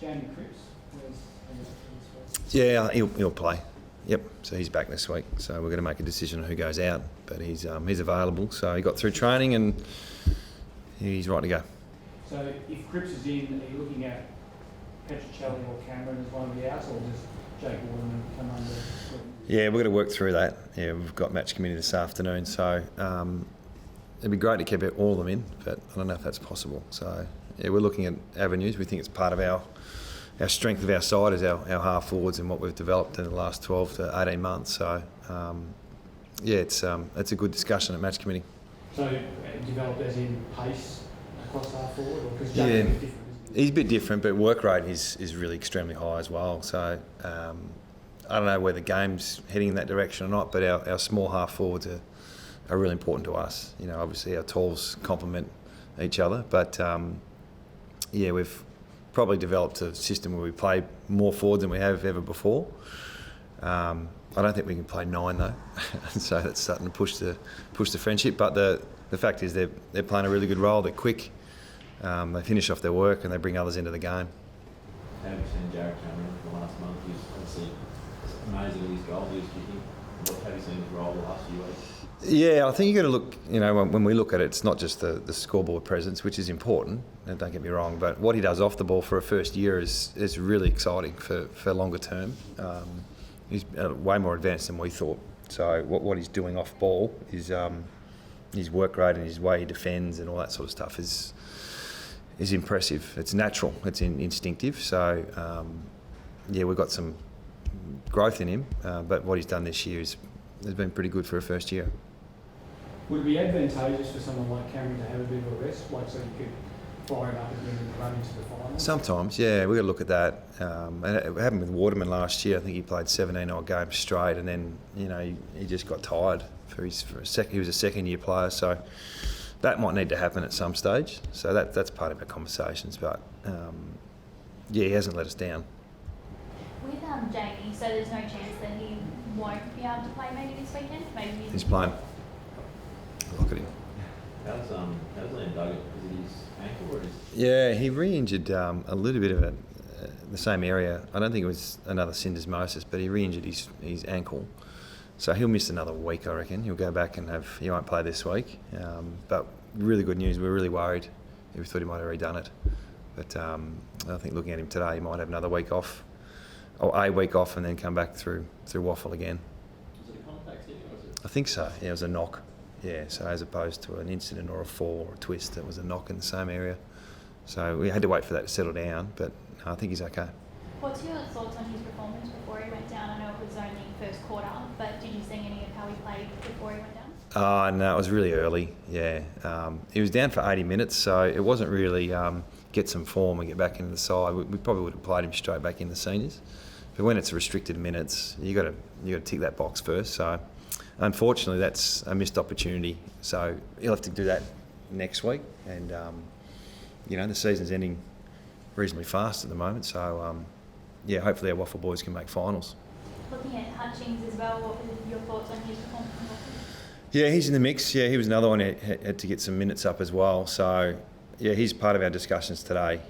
Jamie Cripps, Yeah, he'll play. Yep, so he's back this week. So we're going to make a decision on who goes out, but he's available. So he got through training and he's right to go. So if Cripps is in, are you looking at Petricelli or Cameron as one of the outs, or does Jake Waterman come under? Yeah, we're going to work through that. Yeah, we've got match committee this afternoon, so it'd be great to keep all of them in, but I don't know if that's possible. So yeah, we're looking at avenues. We think it's part of our strength of our side is our half forwards and what we've developed in the last 12 to 18 months. So yeah, it's a good discussion at match committee. So developed as in pace across half forward, or because yeah, Jake's a bit different, isn't he? He's a bit different, but work rate is really extremely high as well. So I don't know whether the game's heading in that direction or not, but our small half forwards are really important to us. You know, obviously our talls complement each other, but yeah, we've probably developed a system where we play more forwards than we have ever before. I don't think we can play 9 though, so that's starting to push the friendship. But the fact is they're playing a really good role. They're quick. They finish off their work and they bring others into the game. How have you seen Jared Cameron for the last month? He's obviously amazing with his goals he was kicking. What have you seen his role the last few weeks? Yeah, I think you've got to look, you know, when we look at it, it's not just the scoreboard presence, which is important, and don't get me wrong, but what he does off the ball for a first year is really exciting for longer term. He's way more advanced than we thought. So what he's doing off ball is his work rate and his way he defends and all that sort of stuff is impressive. It's natural, it's instinctive. So yeah, we've got some growth in him, but what he's done this year has been pretty good for a first year. Would it be advantageous for someone like Cameron to have a bit of a rest, like so you could fire him up again and run into the final? Sometimes, yeah, we've got to look at that. And it happened with Waterman last year. I think he played 17 odd games straight, and then he just got tired for a second. He was a second-year player, so that might need to happen at some stage. So that's part of our conversations. But yeah, he hasn't let us down. With Jamie, so there's no chance that he won't be able to play maybe this weekend? Maybe He's playing. Look at him. How's Liam Duggan? Is it his ankle or is? Yeah, he re-injured a little bit of the same area. I don't think it was another syndesmosis, but he re-injured his ankle. So he'll miss another week, I reckon. He'll go back and he won't play this week. But really good news. We're really worried. We thought he might have redone it. But I think looking at him today, he might have another week off, or a week off, and then come back through Waffle again. Was it a contact thing or was it? I think so. Yeah, it was a knock. Yeah, so as opposed to an incident or a fall or a twist, it was a knock in the same area. So we had to wait for that to settle down, but I think he's okay. What's your thoughts on his performance before he went down? I know it was only first quarter, but did you see any of how he played before he went down? No, it was really early, yeah. He was down for 80 minutes, so it wasn't really get some form and get back into the side. We probably would have played him straight back in the seniors. But when it's restricted minutes, you got to tick that box first. So unfortunately, that's a missed opportunity. So he'll have to do that next week. And the season's ending reasonably fast at the moment. So yeah, hopefully our Waffle boys can make finals. Looking at Hutchings as well, what were your thoughts on his performance? Yeah, he's in the mix. Yeah, he was another one who had to get some minutes up as well. So yeah, he's part of our discussions today.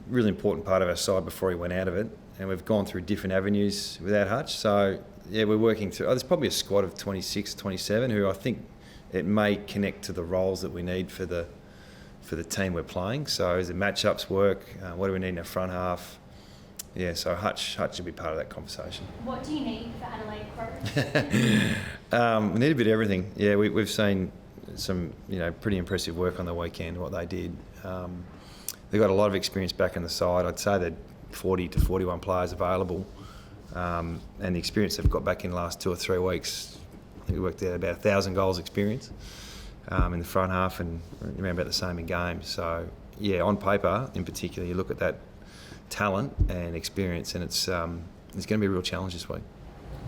Really important part of our side before he went out of it. And we've gone through different avenues without Hutch. So yeah, we're working through. There's probably a squad of 26, 27 who I think it may connect to the roles that we need for the team we're playing. So as the matchups work, what do we need in our front half? Yeah, so Hutch should be part of that conversation. What do you need for Adelaide Crows? We need a bit of everything. Yeah, we've seen some pretty impressive work on the weekend, what they did. They've got a lot of experience back in the side. I'd say they're 40 to 41 players available. And the experience they've got back in the last 2 or 3 weeks, I think we worked out about 1,000 goals experience in the front half and around about the same in games. So yeah, on paper in particular, you look at that talent and experience, and it's going to be a real challenge this week.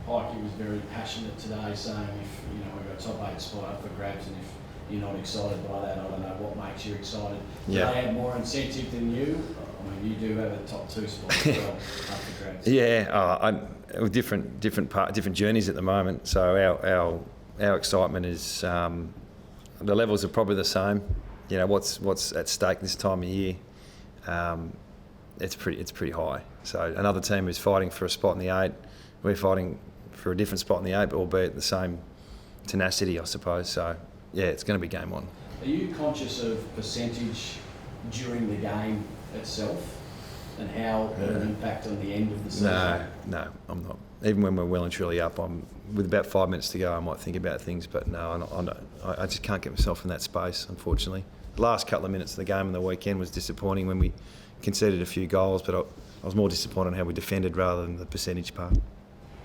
Pikey was very passionate today, saying if we've got a top 8 spot up for grabs, and if you're not excited by that, I don't know what makes you excited. Do Yeah. they have more incentive than you? I mean, you do have a top 2 spot as well up for grabs. Yeah, different journeys at the moment. So our excitement is the levels are probably the same. What's at stake this time of year. it's pretty high. So another team is fighting for a spot in the 8. We're fighting for a different spot in the 8, but albeit the same tenacity, I suppose. So yeah, it's going to be game on. Are you conscious of percentage during the game itself and how it will impact on the end of the season? No, I'm not. Even when we're well and truly up, with about 5 minutes to go, I might think about things, but no, I just can't get myself in that space, unfortunately. The last couple of minutes of the game on the weekend was disappointing when we conceded a few goals, but I was more disappointed in how we defended rather than the percentage part.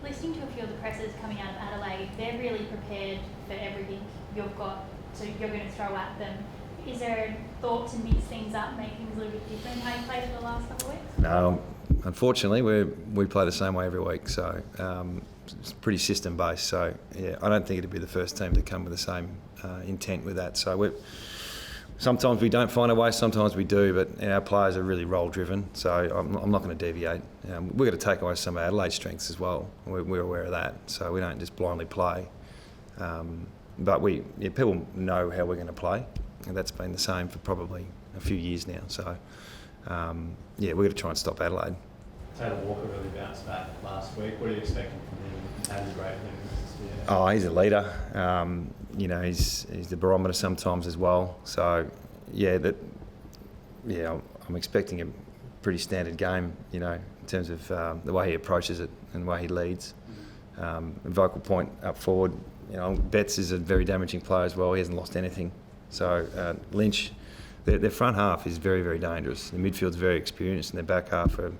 Listening to a few of the pressers coming out of Adelaide, they're really prepared for everything you've got, so you're going to throw at them. Is there a thought to mix things up, make things a little bit different how you played for the last couple of weeks? No, unfortunately, we play the same way every week, so it's pretty system based. So yeah, I don't think it'd be the first team to come with the same intent with that. So sometimes we don't find a way, sometimes we do, but our players are really role driven. So I'm not going to deviate. We've got to take away some of Adelaide's strengths as well. We're aware of that, so we don't just blindly play. But people know how we're going to play. And that's been the same for probably a few years now. So, we've got to try and stop Adelaide. Taylor Walker really bounced back last week. What are you expecting from him? How do you rate him this year? Oh, he's a leader. He's the barometer sometimes as well. So, I'm expecting a pretty standard game, in terms of the way he approaches it and the way he leads. A vocal point up forward. Betts is a very damaging player as well. He hasn't lost anything. So Lynch, their front half is very, very dangerous. The midfield's very experienced, and their back half are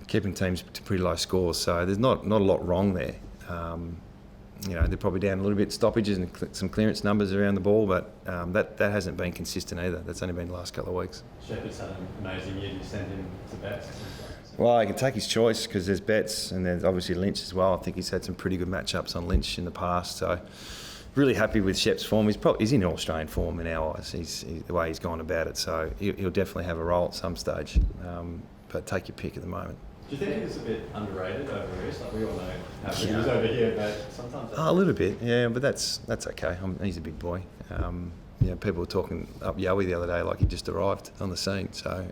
keeping teams to pretty low scores. So there's not a lot wrong there. They're probably down a little bit stoppages and some clearance numbers around the ball, but that hasn't been consistent either. That's only been the last couple of weeks. Shepherd's had an amazing year. Do you send him to Betts? Well, he can take his choice because there's Betts and there's obviously Lynch as well. I think he's had some pretty good matchups on Lynch in the past. So really happy with Shep's form. He's in All-Australian form in our eyes. He's the way he's gone about it. So he'll definitely have a role at some stage. But take your pick at the moment. Do you think he was a bit underrated over East? Like, we all know how good he is over here, but sometimes... A little bit, yeah, but that's okay. He's a big boy. People were talking up Yowie the other day like he just arrived on the scene. So,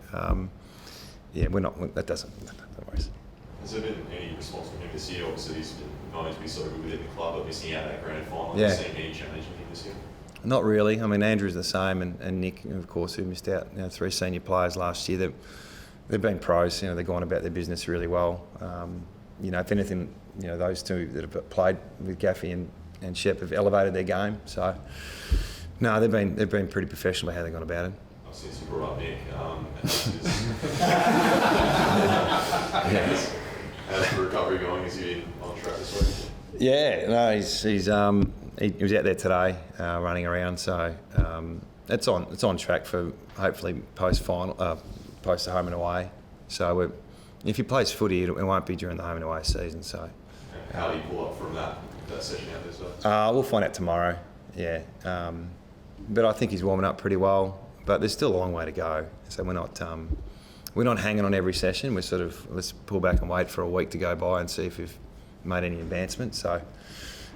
we're not... That doesn't... No worries. Has there been any response from him this year? Obviously, he's been known to be so good within the club, but missing out that grand final. Yeah. Have you seen any change in him this year? Not really. I mean, Andrew's the same, and Nick, of course, who missed out. 3 senior players last year. They've been pros. They've gone about their business really well. If anything, those two that have played with Gaffey and Shep have elevated their game. So, no, they've been pretty professional about how they've gone about it. Since you brought up Nick, how's the recovery going? Is he on track this week? Yeah, no, he was out there today, running around. So it's on track for hopefully post the home and away. So if he plays footy, it won't be during the home and away season. So how do you pull up from that session out there? So? We'll find out tomorrow. Yeah, but I think he's warming up pretty well. But there's still a long way to go. So we're not hanging on every session. We're sort of, let's pull back and wait for a week to go by and see if we've made any advancement. So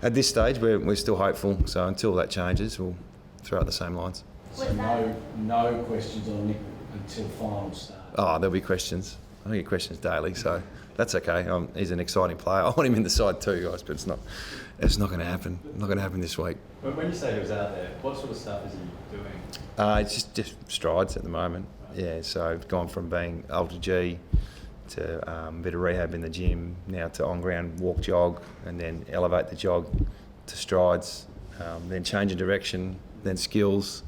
at this stage, we're still hopeful. So until that changes, we'll throw out the same lines. So no questions on Nick until finals start? Oh, there'll be questions. I get questions daily, so that's okay. He's an exciting player. I want him in the side too, guys, but it's not going to happen. Not going to happen this week. When you say he was out there, what sort of stuff is he doing? It's just strides at the moment. Yeah, so I've gone from being ultra G to a bit of rehab in the gym, now to on-ground walk jog, and then elevate the jog to strides, then change of direction, then skills,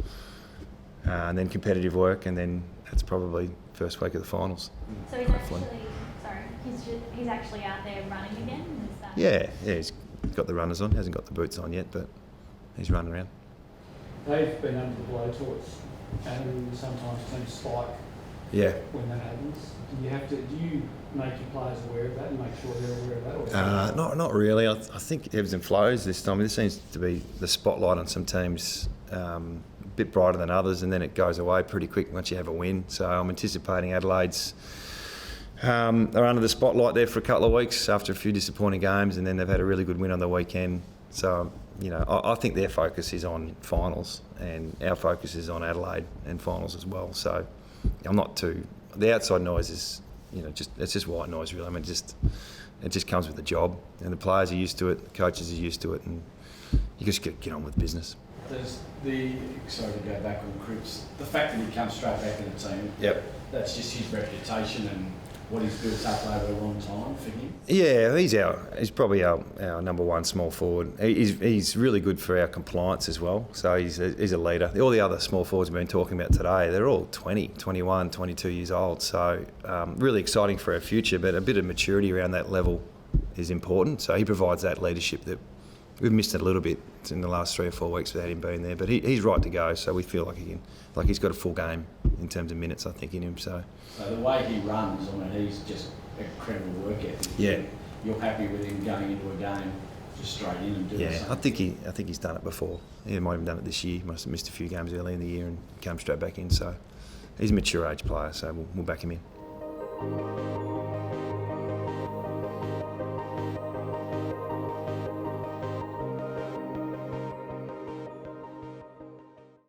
and then competitive work, and then that's probably first week of the finals. So he's actually out there running again? Is that... Yeah, he's got the runners on, hasn't got the boots on yet, but he's running around. They've been under the blowtorch, and sometimes teams spike when that happens. Do you make your players aware of that and make sure they're aware of that? Or Not really. I think ebbs and flows this time. There seems to be the spotlight on some teams a bit brighter than others, and then it goes away pretty quick once you have a win. So I'm anticipating Adelaide's are under the spotlight there for a couple of weeks after a few disappointing games, and then they've had a really good win on the weekend. So, I think their focus is on finals, and our focus is on Adelaide and finals as well. So I'm not too the outside noise is, it's just white noise really. I mean, it just comes with the job, and the players are used to it, the coaches are used to it, and you just get on with business. Sorry to go back on Cripps, the fact that he comes straight back in the team, Yep. that's just his reputation and what he's built up over a long time for him. Yeah, he's probably our number one small forward. He's really good for our compliance as well, so he's a leader. All the other small forwards we've been talking about today, they're all 20, 21, 22 years old, so really exciting for our future, but a bit of maturity around that level is important, so he provides that leadership that we've missed it a little bit in the last 3 or 4 weeks without him being there, but he's right to go, so we feel like he's got a full game in terms of minutes, I think, in him. So the way he runs, I mean, he's just incredible work ethic. Yeah. You're happy with him going into a game just straight in and doing something? I think he's done it before. He might have done it this year. He must have missed a few games early in the year and came straight back in. So he's a mature age player, so we'll back him in.